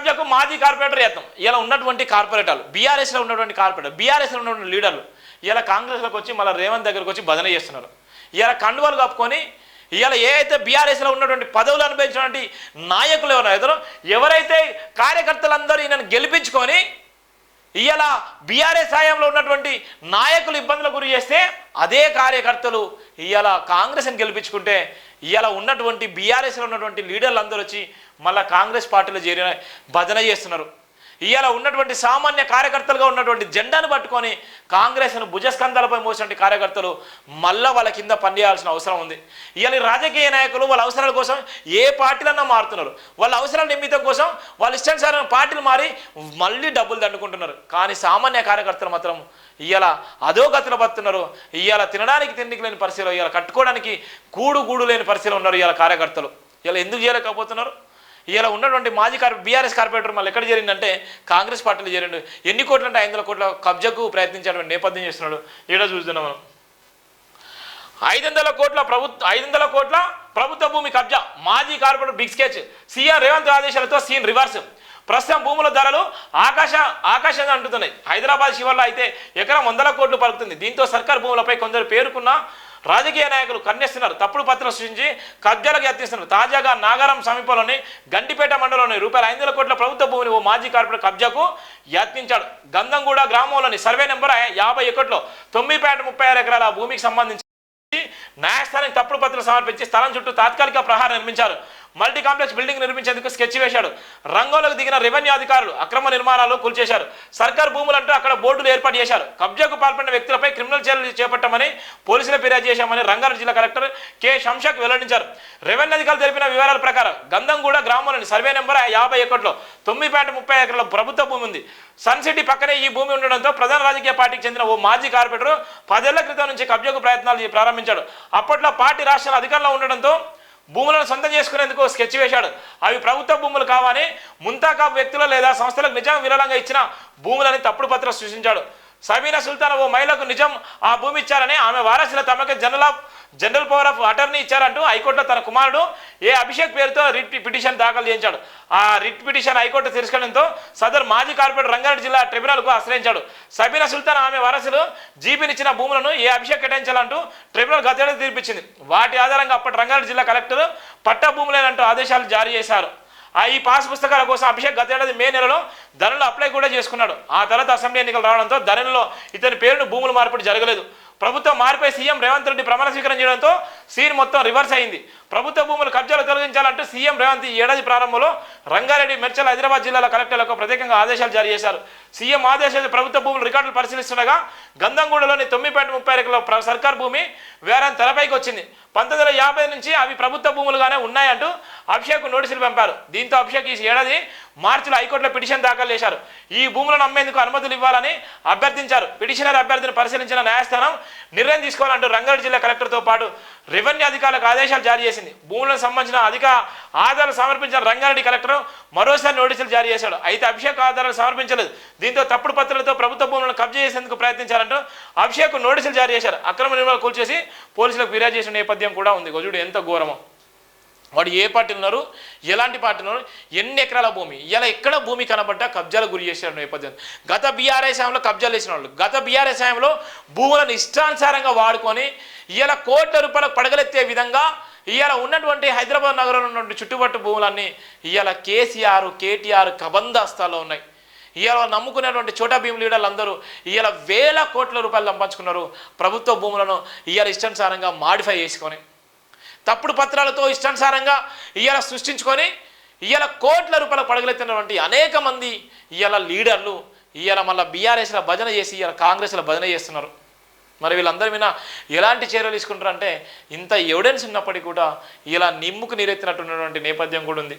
కబ్జాకు మాజీ కార్పొరేటర్ యత్నం. ఇలా ఉన్నటువంటి కార్పొరేటర్లు, బీఆర్ఎస్లో ఉన్నటువంటి కార్పొరేటర్, బీఆర్ఎస్లో ఉన్నటువంటి లీడర్లు ఇలా కాంగ్రెస్లోకి వచ్చి మళ్ళీ రేవంత్ దగ్గరకు వచ్చి బదన చేస్తున్నారు. ఇలా కండువాలు కప్పుకొని ఇవాళ ఏ అయితే బీఆర్ఎస్లో ఉన్నటువంటి పదవులు అనుభవించినటువంటి నాయకులు ఎవరైతే కార్యకర్తలందరూ ఈయనను గెలిపించుకొని ఇవాళ బీఆర్ఎస్ హయాంలో ఉన్నటువంటి నాయకులు ఇబ్బందులకు గురి చేస్తే అదే కార్యకర్తలు ఇవాళ కాంగ్రెస్ని గెలిపించుకుంటే ఇవాళ ఉన్నటువంటి బీఆర్ఎస్లో ఉన్నటువంటి లీడర్లు అందరూ వచ్చి మళ్ళీ కాంగ్రెస్ పార్టీలో చేరిన భజన చేస్తున్నారు. ఇవాళ ఉన్నటువంటి సామాన్య కార్యకర్తలుగా ఉన్నటువంటి జెండాను పట్టుకొని కాంగ్రెస్ను భుజస్కంధాలపై మోసినటువంటి కార్యకర్తలు మళ్ళీ వాళ్ళ కింద పనిచేయాల్సిన అవసరం ఉంది. ఇవాళ రాజకీయ నాయకులు వాళ్ళ అవసరాల కోసం ఏ పార్టీలన్నా మారుతున్నారు. వాళ్ళ అవసరాల నిమిత్తం కోసం వాళ్ళు ఇష్టానుసారం పార్టీలు మారి మళ్ళీ డబ్బులు దండుకుంటున్నారు. కానీ సామాన్య కార్యకర్తలు మాత్రం ఇవాళ అదో గతిలో బతున్నారు. ఇవాళ తినడానికి తిండికి లేని పరిస్థితిలో, ఇవాళ కట్టుకోవడానికి గూడు లేని పరిస్థితిలో ఉన్నారు ఇవాళ కార్యకర్తలు. ఇలా ఎందుకు చేయలేకపోతున్నారు? ఇలా ఉన్నటువంటి మాజీ బీఆర్ఎస్ కార్పొరేటర్ మళ్ళీ ఎక్కడ చేరిందంటే కాంగ్రెస్ పార్టీలో చేరిండు. ఎన్ని కోట్లు అంటే 500 కోట్ల కబ్జాకు ప్రయత్నించేటువంటి నేపథ్యం చేస్తున్నాడు. ఈడ చూస్తున్నాం మనం 500 కోట్ల ప్రభుత్వ భూమి కబ్జా, మాజీ corporator big sketch, CM Revanth ఆదేశాలతో సీన్ రివర్స్. ప్రస్తుతం భూముల ధరలు ఆకాశంగా అంటున్నాయి. హైదరాబాద్ శివర్లో అయితే ఎకరం 100 కోట్లు పలుకుతుంది. దీంతో సర్కార్ భూములపై కొందరు పేరుకున్న రాజకీయ నాయకులు కన్నేస్తున్నారు. తప్పుడు పత్రం సృష్టించి కబ్జాలకు యత్నిస్తున్నారు. తాజాగా నాగారం సమీపంలోని గంటిపేట మండలంలోని ₹500 కోట్ల ప్రభుత్వ భూమిని ఓ మాజీ కార్పొరేటర్ కబ్జాకు యత్నించాడు. గంధంగూడ గ్రామంలోని సర్వే నెంబర్ 51లో 9.36 ఎకరాల భూమికి సంబంధించి న్యాయస్థానానికి తప్పుడు పత్రం సమర్పించి స్థలం చుట్టూ తాత్కాలిక ప్రహారం నిర్మించారు. మల్టీ కాంప్లెక్స్ బిల్డింగ్ నిర్మించేందుకు స్కెచ్ వేశాడు. రంగంలోకి దిగిన రెవెన్యూ అధికారులు అక్రమ నిర్మాణాలు కూల్చేశారు. సర్కార్ భూములంటూ అక్కడ బోర్డులు ఏర్పాటు చేశారు. కబ్జాకు పాల్పడిన వ్యక్తులపై క్రిమినల్ చర్యలు చేపట్టామని పోలీసులు ఫిర్యాదు చేశామని రంగారెడ్డి జిల్లా కలెక్టర్ కె శంషాక్ వెల్లడించారు. రెవెన్యూ అధికారులు తెలిపిన వివరాల ప్రకారం గంధంగూడ గ్రామంలోని సర్వే నెంబర్ 51లో 9.30 ఎకరాల ప్రభుత్వ భూమి ఉంది. సన్ సిటీ పక్కనే ఈ భూమి ఉండడంతో ప్రధాన రాజకీయ పార్టీకి చెందిన ఓ మాజీ కార్పొరేటర్ 10 ఏళ్ల క్రితం నుంచి కబ్జాకు ప్రయత్నాలు ప్రారంభించాడు. అప్పట్లో పార్టీ రాష్ట్రాల అధికారంలో ఉండడంతో భూములను సొంతం చేసుకునేందుకు స్కెచ్ వేశాడు. అవి ప్రభుత్వ భూములు కావని ముంతాకా వ్యక్తులు లేదా సంస్థలకు నిజం విరాళంగా ఇచ్చిన భూములని తప్పుడు పత్రం సృష్టించాడు. సబీనా సుల్తాన్ ఓ మహిళకు నిజం ఆ భూమి ఇచ్చారని, ఆమె వారసుల తమకు జనరల్ పవర్ ఆఫ్ అటర్నీ ఇచ్చారంటూ హైకోర్టులో తన కుమారుడు అభిషేక్ పేరుతో రిట్ పిటిషన్ దాఖలు చేయించాడు. ఆ రిట్ పిటిషన్ హైకోర్టు తిరస్కరణంతో సదరు మాజీ కార్పొరేటర్ రంగారెడ్డి జిల్లా ట్రిబ్యునల్కు ఆశ్రయించాడు. సబీనా సుల్తాన్ ఆమె వారసులు జీపీనిచ్చిన భూములను అభిషేక్ కేటాయించాలంటూ ట్రిబ్యునల్ గతేడాది తీర్పిచ్చింది. వాటి ఆధారంగా అప్పటి రంగారెడ్డి జిల్లా కలెక్టర్ పట్టా భూములేనంటూ ఆదేశాలు జారీ చేశారు. ఈ పాస్ పుస్తకాల కోసం అభిషేక్ గతేడాది మే నెలలో ధరలు అప్లై కూడా చేసుకున్నాడు. ఆ తర్వాత అసెంబ్లీ ఎన్నికలు రావడంతో ధరలలో ఇతని పేరును భూముల మార్పిడి జరగలేదు. ప్రభుత్వం మారిపై సీఎం రేవంత్ రెడ్డి ప్రమాణ స్వీకారం చేయడంతో సీన్ మొత్తం రివర్స్ అయింది. ప్రభుత్వ భూములు కబ్జాలు తొలగించాలంటూ సీఎం రేవంత్ ఈ ఏడాది ప్రారంభంలో రంగారెడ్డి, మేడ్చల్, హైదరాబాద్ జిల్లాల కలెక్టర్లకు ప్రత్యేకంగా ఆదేశాలు జారీ చేశారు. సీఎం ఆదేశాలు ప్రభుత్వ భూముల రికార్డులు పరిశీలిస్తుండగా గంధంగూడలోని 9.30 ఎకరాల సర్కార్ భూమి వేరే తెరపైకి వచ్చింది. 1950 నుంచి అవి ప్రభుత్వ భూములుగానే ఉన్నాయంటూ అభిషేక్ నోటీసులు పంపారు. దీంతో అభిషేక్ ఈ ఏడాది మార్చిలో హైకోర్టులో పిటిషన్ దాఖలు చేశారు. ఈ భూములను అమ్మేందుకు అనుమతులు ఇవ్వాలని అభ్యర్థించారు. పిటిషనర్ అభ్యర్థిని పరిశీలించిన న్యాయస్థానం నిర్ణయం తీసుకోవాలంటూ రంగారెడ్డి జిల్లా కలెక్టర్తో పాటు రెవెన్యూ అధికారులకు ఆదేశాలు జారీ చేసింది. భూములకు సంబంధించిన అధిక ఆధారాలు సమర్పించిన రంగారెడ్డి కలెక్టర్ మరోసారి నోటీసులు జారీ చేశాడు. అయితే అభిషేక్ ఆధారాలు సమర్పించలేదు. దీంతో తప్పుడు పత్రాలతో ప్రభుత్వ భూములను కబ్జా చేసేందుకు ప్రయత్నించారంటూ అభిషేక్ నోటీసులు జారీ చేశారు. అక్రమ నిర్మాణాలు కూల్చేసి పోలీసులకు ఫిర్యాదు చేసిన నేపథ్యం కూడా ఉంది. చూడు ఎంత ఘోరమో. వాడు ఏ పార్టీ ఉన్నారు, ఎలాంటి పార్టీ ఉన్నారు, ఎన్ని ఎకరాల భూమి, ఇలా ఎక్కడ భూమి కనబడ్డా కబ్జాలు గురి చేసిన నేపథ్యం. గత బీఆర్ఎస్ హయాంలో కబ్జాలు చేసిన వాళ్ళు, గత బీఆర్ఎస్ హయాంలో భూములను ఇష్టానుసారంగా వాడుకొని ఇలా కోట్ల రూపాయలకు పడగలెత్తే విధంగా ఇవాళ ఉన్నటువంటి హైదరాబాద్ నగరంలో ఉన్నటువంటి చుట్టుపట్టు భూములన్నీ ఇవాళ కేసీఆర్, కేటీఆర్ కబందాస్తాల్లో ఉన్నాయి. ఇవాళ నమ్ముకునేటువంటి చోటా భీమ్ లీడర్లు అందరూ ఇవాళ వేల కోట్ల రూపాయలు సంపాదించుకున్నారు. ప్రభుత్వ భూములను ఇవాళ ఇష్టానుసారంగా మాడిఫై చేసుకొని తప్పుడు పత్రాలతో ఇష్టానుసారంగా ఇవాళ సృష్టించుకొని ఇవాళ కోట్ల రూపాయలు పడగలెత్తినటువంటి అనేక మంది ఇవాళ లీడర్లు ఇవాళ మళ్ళీ బీఆర్ఎస్లో భజన చేసి ఇవాళ కాంగ్రెస్లో భజన చేస్తున్నారు. మరి వీళ్ళందరి మీద ఎలాంటి చర్యలు తీసుకుంటారంటే ఇంత ఎవిడెన్స్ ఉన్నప్పటికీ కూడా ఇలా నిమ్ముకు నీరెత్తినట్టున్నటువంటి నేపథ్యం కూడా ఉంది.